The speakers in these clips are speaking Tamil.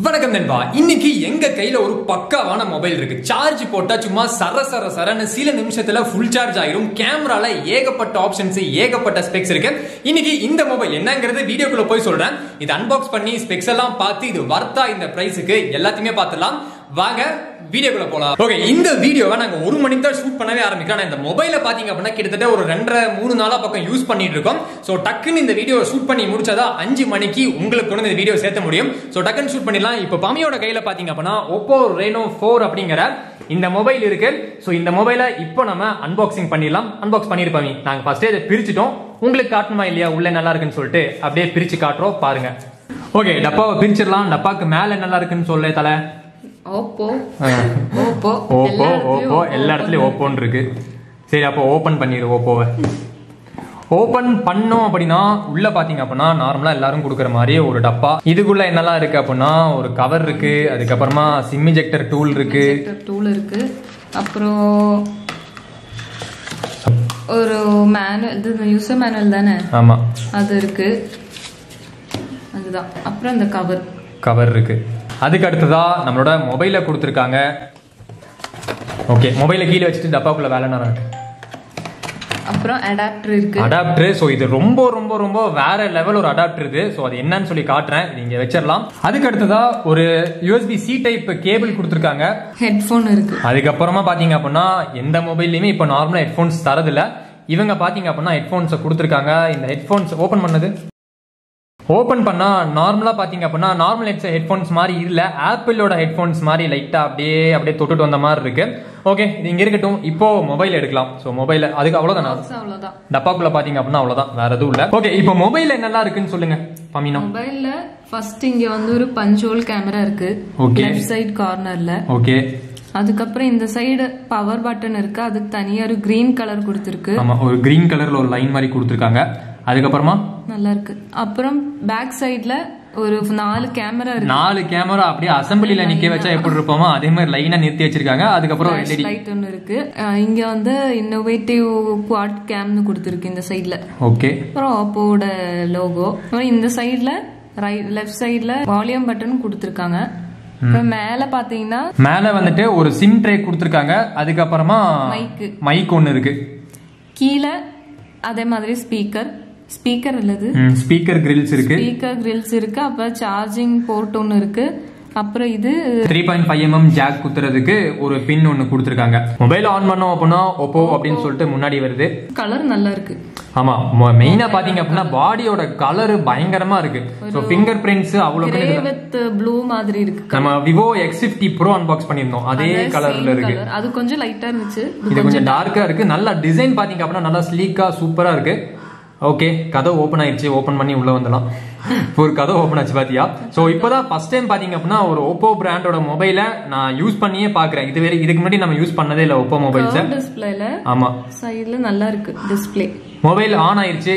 வணக்கம் நண்பா. இன்னைக்கு எங்க கையில ஒரு பக்காவான மொபைல் இருக்கு. சார்ஜ் போட்டா சும்மா சரன்னு சில நிமிஷத்துல ஃபுல் சார்ஜ் ஆயிரும். கேமரால ஏகப்பட்ட ஆப்ஷன்ஸ், ஏகப்பட்ட ஸ்பெக்ஸ் இருக்கு. இன்னைக்கு இந்த மொபைல் என்னங்கிறது வீடியோக்குள்ள போய் சொல்றேன். இது அன்பாக்ஸ் பண்ணி ஸ்பெக்ஸ் எல்லாம் பார்த்து இது வர்த்தா இந்த பிரைஸுக்கு எல்லாத்தையுமே பார்த்துலாம். வாங்க வீடியோக்குள்ள போலாம். ஓகே, இந்த வீடியோவை நாங்க 1 மணிக்கு தான் ஷூட் பண்ணவே ஆரம்பிக்கிறோம். இந்த மொபைல பாத்தீங்க அப்படின்னா கிட்டத்தட்ட ஒரு 2.5-3 நாளா பக்கம் யூஸ் பண்ணிட்டு இருக்கோம். சோ டக்குன்னு இந்த வீடியோ ஷூட் பண்ணி முடிச்சாதான் 5 மணிக்கு உங்களுக்கு கொண்டு இந்த வீடியோ சேர்த்த முடியும். சோ டக்குன்னு ஷூட் பண்ணிடலாம். இப்போ பமியோட கையில பாத்தீங்க அப்படின்னா Oppo Reno 4 அப்படிங்கிற இந்த மொபைல் இருக்கு. சோ இந்த மொபைலை இப்போ நம்ம அன்பாக்சிங் பண்ணிடலாம். அன்பாக்ஸ் பண்ணிருப்பாங்க. நாங்க ஃபர்ஸ்டே இதை பிரிச்சுட்டோம். உங்களுக்கு காட்டணுமா இல்லையா உள்ள நல்லா இருக்குன்னு சொல்லிட்டு அப்படியே பிரிச்சு காட்டுறோம் பாருங்க. ஓகே, டப்பாவை பிரிச்சிடலாம். டப்பாக்கு மேல நல்லா இருக்குன்னு சொல்ல தலை ஓப்போ எல்லா இடத்துலயும் ஓப்போன்னு இருக்கு. சரி, அப்போ ஓபன் பண்ணிடு. ஓப்போவை ஓபன் பண்ணோம் அப்படின்னா உள்ள பாத்தீங்க அப்படின்னா நார்மலா எல்லாரும் கொடுக்குற மாதிரி ஒரு டப்பா. இதுக்குள்ள என்னெல்லாம் இருக்கு அப்படின்னா ஒரு கவர் இருக்கு, அதுக்கப்புறமா சிம் இஜெக்டர் டூல் இருக்கு, அப்புறம் ஒரு மேனுவல், இது யூசர் மேனுவல் தானே? ஆமா, அது இருக்கு. அதுதான். அப்புறம் இந்த கவர் இருக்கு. அதுக்கு அடுத்ததா நம்மளோட மொபைல கொடுத்துருக்காங்க. ஓகே, மொபைல கீழே வச்சுட்டு டப்பாக்குள்ள வேலை நேரம். அப்புறம் அடாப்டர் இருக்கு. அடாப்டர். சோ இது ரொம்ப ரொம்ப ரொம்ப வேற லெவல் ஒரு அடாப்டர் இது. சோ அது என்னன்னு சொல்லி காட்டுறேன், நீங்க வச்சிடலாம். அதுக்கு அடுத்ததா ஒரு USB-C டைப் கேபிள் கொடுத்துருக்காங்க. ஹெட்போன் இருக்கு. அதுக்கப்புறமா பாத்தீங்க அப்படின்னா எந்த மொபைல்லையுமே இப்போ நார்மலா ஹெட்போன்ஸ் தரதில்ல. இவங்க பாத்தீங்க அப்படின்னா ஹெட்போன்ஸை கொடுத்துருக்காங்க. இந்த ஹெட்போன்ஸ் ஓபன் பண்ணா நார்மலா பாத்தீங்க அப்படின்னா நார்மல் ஹெட்போன்ஸ் மாதிரி இல்ல, ஆப்பிளோட ஹெட்போன்ஸ் மாதிரி லைட்டா அப்படியே தொட்டுட்டு வந்த மாதிரி இருக்கு. ஓகே, இது இங்க இருக்கட்டும். இப்போ மொபைல் எடுக்கலாம். சோ மொபைல் அதுக்கு அவ்வளவுதான். டப்பாக்குள்ள பாத்தீங்க அப்படின்னா அவ்வளவுதான், வேற எதுவும் இல்ல. ஓகே, இப்போ மொபைல் என்னெல்லாம் இருக்குன்னு சொல்லுங்க பமீனா. மொபைல்ல ஃபர்ஸ்ட் இங்க வந்து ஒரு பஞ்ச் ஹோல் கேமரா இருக்கு. ஓகே, லெஃப்ட் சைடு கார்னர்ல. ஓகே, அதுக்கப்புறம் இந்த சைடு பவர் பட்டன் இருக்கு. அதுக்கு தனியா ஒரு கிரீன் கலர் கொடுத்திருக்கு. ஆமா, ஒரு கிரீன் கலர்ல ஒரு லைன் மாதிரி கொடுத்திருக்காங்க. அதுக்கப்புறமா நல்லா இருக்கு. அப்புறம் பேக் சைடுல ஒரு 4 கேமரா இருக்கு. 4 கேமரா அப்படியே அசெம்பிளில நிக்க வச்சா எப்படி இருப்போமோ அதே மாதிரி லைனா நிறுத்தி வச்சிருக்காங்க. அதுக்கப்புறம் LED லைட் ஒன்னு இருக்கு. இங்க வந்து இன்னோவேட்டிவ் குவாட் கேம்னு கொடுத்திருக்கு இந்த சைடுல. ஓகே, அப்புறம் Oppoட லோகோ. இந்த சைடுல லெஃப்ட் சைடுல வால்யூம் பட்டன் கொடுத்திருக்காங்க. மேல பாத்தீங்கன்னா மேல வந்துட்டு ஒரு சிம் ட்ரே கொடுத்திருக்காங்க. அதுக்கப்புறமா மைக் ஒன்னு இருக்கு. கீழே அதே மாதிரி ஸ்பீக்கர் இல்லது ஸ்பீக்கர் கிரில்ஸ் இருக்கு. அப்புறம் சார்ஜிங் போர்ட் ஒன்னு இருக்கு. அப்புறம் இது 3.5mm ஜாக் குத்துறதுக்கு ஒரு பின் ஒன்னு கொடுத்திருக்காங்க. மொபைல் ஆன் பண்ணோம் அப்படின்னா Oppo அப்படின்னு சொல்லிட்டு முன்னாடி வருது. கலர் நல்லா இருக்கு. ஆமா, மெயினா பாத்தீங்க அப்படின்னா பாடியோட கலர் பயங்கரமா இருக்கு. சோ ஃபிங்கர் பிரிண்ட்ஸ் அவ்வளவு கிரே வித் ப்ளூ மாதிரி இருக்கு. நம்ம Vivo X50 Pro அன்பாக்ஸ் பண்ணிருந்தோம், அதே கலர்ல இருக்கு. அது கொஞ்சம் லைட்டா இருந்துச்சு, இது கொஞ்சம் டார்க்கா இருக்கு. நல்ல டிசைன் பாத்தீங்க அப்படின்னா நல்லா ஸ்லீக்கா சூப்பரா இருக்கு. ஓகே, கதை ஓபன் ஆயிடுச்சு. ஓபன் பண்ணி உள்ள வந்துடலாம். ஒரு கதை ஓபன் ஆச்சு பாத்தியா. சோ இப்பதான் ஃபர்ஸ்ட் டைம் பாத்தீங்க அப்படின்னா ஒரு Oppo பிராண்டோட மொபைலை நான் யூஸ் பண்ணியே பாக்குறேன். இதுக்கு முன்னாடி நம்ம யூஸ் பண்ணதே இல்ல Oppo மொபைல்ஸ். டிஸ்ப்ளேல ஆமா, சைடுல நல்லா இருக்கு டிஸ்ப்ளே. மொபைல் ஆன் ஆயிடுச்சு.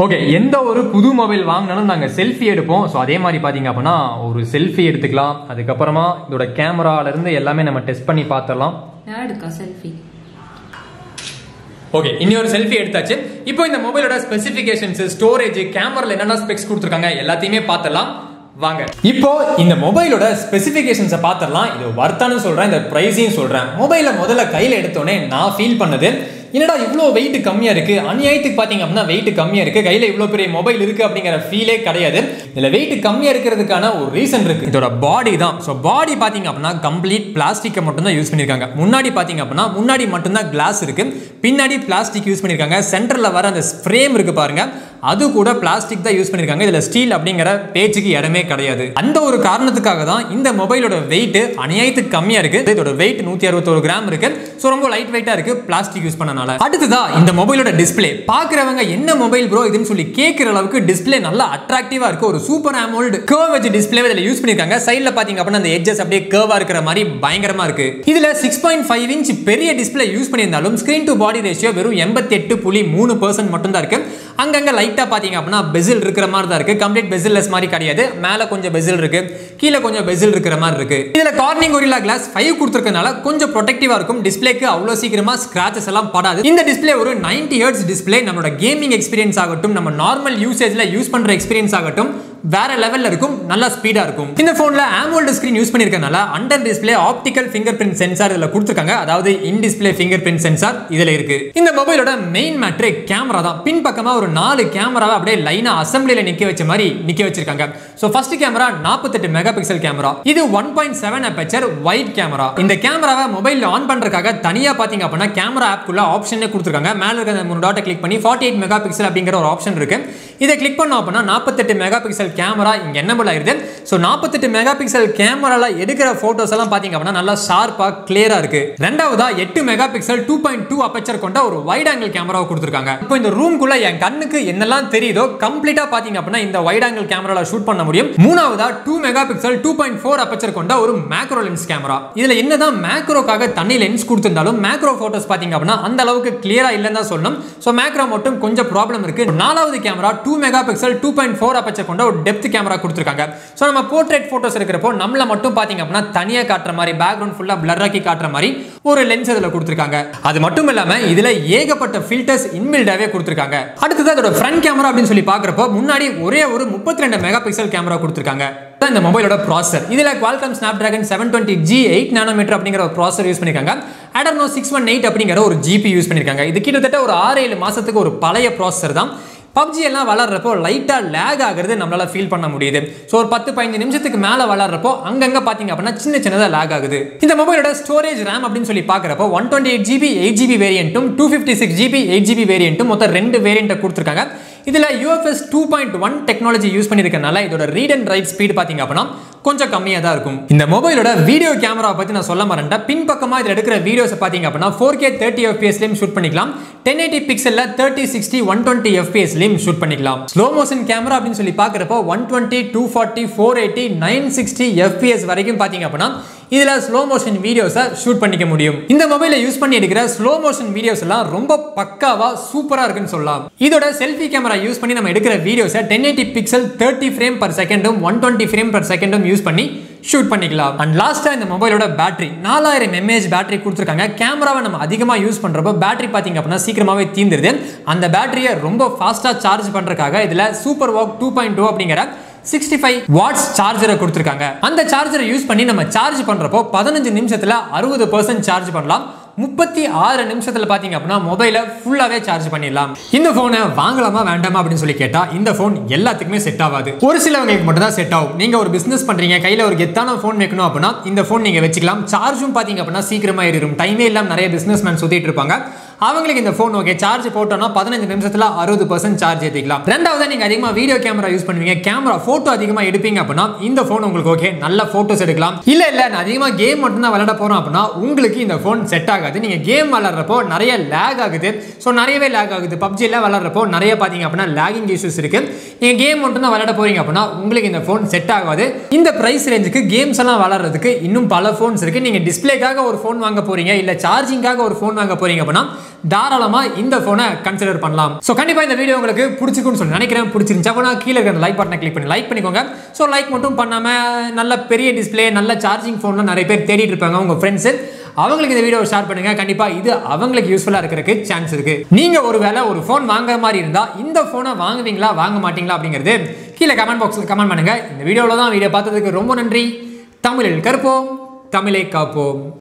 ஓகே, எந்த ஒரு புது மொபைல் வாங்கினாலும் நாங்க செல்ஃபி எடுப்போம். ஸோ அதே மாதிரி பாத்தீங்க அப்படின்னா ஒரு செல்ஃபி எடுத்துக்கலாம். அதுக்கப்புறமா இதோட கேமரால இருந்து எல்லாமே நம்ம டெஸ்ட் பண்ணி பார்த்துடலாம். செல்ஃபி. ஓகே, இன்னொரு செல்ஃபி எடுத்தாச்சு. இப்போ இந்த மொபைலோட ஸ்பெசிபிகேஷன்ஸ், ஸ்டோரேஜ், கேமரால என்னென்ன ஸ்பெக்ஸ் கொடுத்துருக்காங்க எல்லாத்தையுமே பார்த்துடலாம். வாங்க இப்போ இந்த மொபைலோட ஸ்பெசிபிகேஷன்ஸை பார்த்துடலாம். இது வர்த்தான்னு சொல்றேன், இந்த பிரைஸையும் சொல்றேன். மொபைலை முதல்ல கையில எடுத்தோடனே நான் ஃபீல் பண்ணது, என்னடா இவ்வளோ வெயிட் கம்மியா இருக்கு. அநியாயத்துக்கு பாத்தீங்க அப்படின்னா வெயிட் கம்மியா இருக்கு. கையில இவ்வளவு பெரிய மொபைல் இருக்கு அப்படிங்கிற ஃபீலே கிடையாது. இதுல வெயிட் கம்மியா இருக்கிறதுக்கான ஒரு ரீசன் இருக்கு. இதோட பாடி தான். ஸோ பாடி பாத்தீங்க அப்படின்னா கம்ப்ளீட் பிளாஸ்டிக்கை மட்டும் தான் யூஸ் பண்ணிருக்காங்க. முன்னாடி பாத்தீங்க அப்படின்னா முன்னாடி மட்டும்தான் கிளாஸ் இருக்கு, பின்னாடி பிளாஸ்டிக் யூஸ் பண்ணிருக்காங்க. சென்டர்ல வர அந்த ஃப்ரேம் இருக்கு பாருங்க, அது கூட பிளாஸ்டிக் தான் யூஸ் பண்ணிருக்காங்க. இதுல ஸ்டீல் அப்படிங்கிற பேச்சுக்கு இடமே கிடையாது. அந்த ஒரு காரணத்துக்காக தான் இந்த மொபைலோட வெயிட் அநியாயத்துக்கு கம்மியா இருக்கு. இதோட வெயிட் 161 கிராம் இருக்கு. ஸோ ரொம்ப லைட் வெயிட்டா இருக்கு பிளாஸ்டிக் யூஸ் பண்ணனால. அடுத்ததா இந்த மொபைலோட டிஸ்பிளே பாக்குறவங்க என்ன மொபைல் ப்ரோ இதுன்னு சொல்லி கேட்கிற அளவுக்கு டிஸ்பிளே நல்லா அட்ராக்டிவா இருக்கு. ஒரு super AMOLED curve edge display இதுல யூஸ் பண்ணிருக்காங்க. சைடுல பாத்தீங்க அப்படின்னா அந்த எட்ஜஸ் அப்படியே கர்வா இருக்கிற மாதிரி பயங்கரமா இருக்கு. இதுல 6.5 இன்ச் பெரிய டிஸ்பிளே யூஸ் பண்ணியிருந்தாலும் ஸ்கிரீன் டு பாடி ரேஷியோ வெறும் 88.3% மட்டும் தான் இருக்கு. அங்கங்க லைட்டா பாத்தீங்க அப்படின்னா பெசில் இருக்கிற மாதிரி தான் இருக்கு. கம்ப்ளீட் பெசில்லெஸ் மாதிரி கிடையாது. மேல கொஞ்சம் பெசில் இருக்கு, கீழே கொஞ்சம் பெசில் இருக்கிற மாதிரி இருக்கு. இதுல கார்னிங் Gorilla Glass 5 கொடுத்திருக்கனால கொஞ்சம் ப்ரொடெக்டிவா இருக்கும். டிஸ்பிளேக்கு அவ்வளவு சீக்கிரமா ஸ்கிராச்சஸ் எல்லாம் படாது. இந்த டிஸ்பிளே ஒரு 90 Hz டிஸ்பிளே. நம்மளோட கேமிங் எக்ஸ்பீரியன்ஸ் ஆகட்டும், நம்ம நார்மல் யூசேஜ்ல யூஸ் பண்ற எக்ஸ்பீரியன்ஸ் ஆகட்டும் வேற லெவல்ல இருக்கும், நல்ல ஸ்பீடா இருக்கும். இந்த போன்ல AMOLED ஸ்கிரீன் யூஸ் பண்ணிருக்கனால under display optical fingerprint sensor இதுல கொடுத்திருக்காங்க. அதாவது in display fingerprint sensor இதுல இருக்கு. இந்த மொபைலோட மெயின் மேட்ரு கேமரா தான். பின் பக்கமா ஒரு 4 கேமராவை அப்படியே லைனா அசெம்பிளில நிக்க வச்ச மாதிரி நிக்க வச்சிருக்காங்க. So first camera 48 mega pixel camera. இது 1.7 அபெச்சர் வைட் கேமரா. இந்த கேமராவை மொபைல்ல ஆன் பண்றதுக்காக தனியா பாத்தீங்க அப்படினா கேமரா ஆப் குள்ள ஆப்ஷனே கொடுத்திருக்காங்க. மேல இருக்க அந்த 3 டாட்டை கிளிக் பண்ணி 48 மெகா பிக்சல் அப்படிங்கற ஒரு ஆப்ஷன் இருக்கு. இதை கிளிக் பண்ணோம் அப்படினா 48 மெகா பிக்சல் கேமரா இங்க என்னபிள் ஆயிருது. சோ 48 மெகா பிக்சல் கேமரால எடுக்கிற போட்டோஸ் எல்லாம் பாத்தீங்க அப்படினா நல்லா ஷார்ப்பா கிளியரா இருக்கு. ரெண்டாவதா 8 மெகா பிக்சல் 2.2 அபெச்சர் கொண்ட ஒரு வைட் ஆங்கிள் கேமராவை கொடுத்திருக்காங்க. இப்போ இந்த ரூம்க்குள்ள என் கண்ணுக்கு என்னெல்லாம் தெரியுதோ கம்ப்ளீட்டா பாத்தீங்க அப்படினா இந்த வைட் ஆங்கிள் கேமரால ஷூட் பண்ண முடியும். மூணாவதா 2 மெகா பிக்சல் 2.4 அபெச்சர் கொண்ட ஒரு மேக்ரோ லென்ஸ் கேமரா. இதுல என்னதான் மேக்ரோக்காக தனி லென்ஸ் கொடுத்திருந்தாலும் மேக்ரோ போட்டோஸ் பாத்தீங்க அப்படினா அந்த அளவுக்கு கிளியரா இல்லன்னு தான் சொல்லணும். சோ மேக்ரோ மட்டும் கொஞ்சம் ப்ராப்ளம் இருக்கு. நாலாவது கேமரா 2 மெகா பிக்சல் 2.4 அபெச்சர் கொண்ட ஒரு டெப்த் கேமரா கொடுத்திருக்காங்க. சோ நம்ம போர்ட்ரேட் போட்டோஸ் எடுக்கிறப்போ நம்மள மட்டும் பாத்தீங்க அப்படினா தனியா காட்டுற மாதிரி பேக்ரவுண்ட் ஃபுல்லா பிளர் ஆக்கி காட்டுற மாதிரி ஒரு லென்ஸ் இதுல கொடுத்திருக்காங்க. அது மட்டும் இல்லாம இதுல ஏகப்பட்ட ஃபில்டர்ஸ் இன்பில்டாவே கொடுத்திருக்காங்க. அடுத்து அதோட ஃப்ரண்ட் கேமரா அப்படின்னு சொல்லி பார்க்கறப்போ முன்னாடி ஒரே ஒரு 32 மெகா பிக்சல் கேமரா கொடுத்திருக்காங்க. இந்த மொபைலோட ப்ராசஸர் இதுல Qualcomm Snapdragon 720G 8 நானோமீட்டர் அப்படிங்கிற ஒரு ப்ராசஸர் யூஸ் பண்ணிருக்காங்க. Adreno 618 அப்படிங்கிற ஒரு GPU யூஸ் பண்ணிருக்காங்க. இது கிட்டத்தட்ட ஒரு 6-7 மாசத்துக்கு ஒரு பழைய ப்ராசஸர் தான். PUBG எல்லாம் வளர்றப்போ லைட்டா லேக் ஆகிறது நம்மளால ஃபீல் பண்ண முடியுது. சோ ஒரு 10-15 நிமிஷத்துக்கு மேல வளர்றப்போ அங்கங்க பாத்தீங்க அப்படினா சின்னதா லேக் ஆகுது. இந்த மொபைலோட ஸ்டோரேஜ் RAM அப்படின்னு சொல்லி பார்க்கறப்போ 128GB 8GB வேரியன்ட்டும் 256GB 8GB வேரியன்ட்டும் மொத்தம் 2 வேரியன்ட் கொடுத்திருக்காங்க. இதுல UFS 2.1 டெக்னாலஜி யூஸ் பண்ணிருக்கனால இதோட ரீட் அண்ட் ரைட் ஸ்பீட் பாத்தீங்க அப்படினா கொஞ்சம் கம்மியா தான் இருக்கும். இந்த மொபைலோட வீடியோ கேமரா பத்தி நான் சொல்ல மறந்துட்டேன். பின் பக்கமா இதுல எடுக்கிற வீடியோஸ் பாத்தீங்க அப்படினா 4K 30 fps லயும் ஷூட் பண்ணிக்கலாம். 1080 பிக்சல்ல 30 60 120 fps லயும் ஷூட் பண்ணிக்கலாம். ஸ்லோ மோஷன் கேமரா அப்படின்னு சொல்லி பார்க்கறப்போ 120 240 480 960 fps வரைக்கும் பாத்தீங்க அப்படினா இதுல ஸ்லோ மோஷன் வீடியோஸை ஷூட் பண்ணிக்க முடியும். இந்த மொபைலை யூஸ் பண்ணி எடுக்கிற ஸ்லோ மோஷன் வீடியோஸ் எல்லாம் ரொம்ப பக்காவா சூப்பரா இருக்குன்னு சொல்லலாம். இதோட செல்ஃபி கேமரா யூஸ் பண்ணி நம்ம எடுக்கிற வீடியோஸை 1080 பிக்சல் 30 ஃப்ரேம் பர் செகண்டும் 120 ஃப்ரேம் பர் செகண்டும் யூஸ் பண்ணி ஷூட் பண்ணிக்கலாம். அண்ட் லாஸ்டா இந்த மொபைலோட பேட்டரி 4000 mAh பேட்டரி கொடுத்திருக்காங்க. கேமராவை நம்ம அதிகமா யூஸ் பண்றப்போ பேட்டரி பாத்தீங்க அப்படின்னா சீக்கிரமாவே தீந்துருது. அந்த பேட்டரியை ரொம்ப ஃபாஸ்டா சார்ஜ் பண்றதுக்காக இதுல சூப்பர் வாக் 2.2 அப்படிங்கிற 65 வாட்ஸ் சார்ஜரை கொடுத்திருக்காங்க. அந்த சார்ஜரை யூஸ் பண்ணி நம்ம சார்ஜ் பண்றப்போ 15 நிமிஷத்துல 60% சார்ஜ் பண்ணலாம். 36 நிமிஷத்துல பாத்தீங்க அப்படின்னா மொபைலை ஃபுல்லாவே சார்ஜ் பண்ணிடலாம். இந்த போனை வாங்கலாமா வேண்டாமா அப்படின்னு சொல்லி கேட்டா இந்த போன் எல்லாத்துக்குமே செட் ஆகாது. ஒரு சிலவங்களுக்கு மட்டும் தான் செட் ஆகும். நீங்க ஒரு பிசினஸ் பண்றீங்க, கையில ஒரு கெத்தான போன் வைக்கணும் அப்படின்னா இந்த போன் நீங்க வச்சுக்கலாம். சார்ஜும் பாத்தீங்க அப்படின்னா சீக்கிரமா ஏறிடும். டைமே இல்லாம நிறைய பிசினஸ் மேன் சுத்திட்டு இருப்பாங்க. அவங்களுக்கு இந்த போன் ஓகே, சார்ஜ் போட்டோம்னா 15 நிமிஷத்துல 60% சார்ஜ் ஏத்திக்கலாம். ரெண்டாவது நீங்க அதிகமா வீடியோ கேமரா யூஸ் பண்ணுவீங்க, கேமரா போட்டோ அதிகமா எடுப்பீங்க அப்படின்னா இந்த போன் உங்களுக்கு ஓகே, நல்ல போட்டோஸ் எடுக்கலாம். இல்ல நான் அதிகமா கேம் மட்டும் தான் விளையாட போறோம் அப்படின்னா உங்களுக்கு இந்த போன் செட் ஆகாது. நீங்க கேம் விளையாடுறப்போ நிறைய லேக் ஆகுது. சோ நிறையவே லேக் ஆகுது. PUBG எல்லாம் விளையாடுறப்போ நிறைய பாத்தீங்க அப்படின்னா லேகிங் இஷ்யூஸ் இருக்கு. நீங்க கேம் மட்டும் தான் விளையாட போறீங்க அப்படின்னா உங்களுக்கு இந்த போன் செட் ஆகாது. இந்த பிரைஸ் ரேஞ்சுக்கு கேம்ஸ் எல்லாம் விளையாடுறதுக்கு இன்னும் பல போன்ஸ் இருக்கு. நீங்க டிஸ்பிளேக்காக ஒரு போன் வாங்க போறீங்க, இல்ல சார்ஜிங்காக ஒரு போன் வாங்க போறீங்க அப்படின்னா தாராளமா இந்த போனை கன்சிடர் பண்ணலாம். சோ கண்டிப்பா இந்த வீடியோ உங்களுக்கு பிடிச்சிருக்கும்னு சொல்லி நினைக்கிறேன். பிடிச்சிருந்துச்சு அப்படின்னா கீழே இருக்க லைக் பட்டனை கிளிக் பண்ணி லைக் பண்ணிக்கோங்க. சோ லைக் மட்டும் பண்ணாம நல்ல பெரிய டிஸ்பிளே நல்ல சார்ஜிங் போன்ல நிறைய பேர் தேடிட்டு இருப்பாங்க உங்க ஃப்ரெண்ட்ஸ், அவங்களுக்கு இந்த வீடியோ ஷேர் பண்ணுங்க. கண்டிப்பா இது அவங்களுக்கு யூஸ்ஃபுல்லா இருக்கிறதுக்கு சான்ஸ் இருக்கு. நீங்க ஒருவேளை ஒரு போன் வாங்குற மாதிரி இருந்தா இந்த போனை வாங்குவீங்களா வாங்க மாட்டீங்களா அப்படிங்கிறது கீழே கமெண்ட் பாக்ஸ்ல கமெண்ட் பண்ணுங்க. இந்த வீடியோல தான் வீடியோ பார்த்ததுக்கு ரொம்ப நன்றி. தமிழில் கற்போம், தமிழை காப்போம்.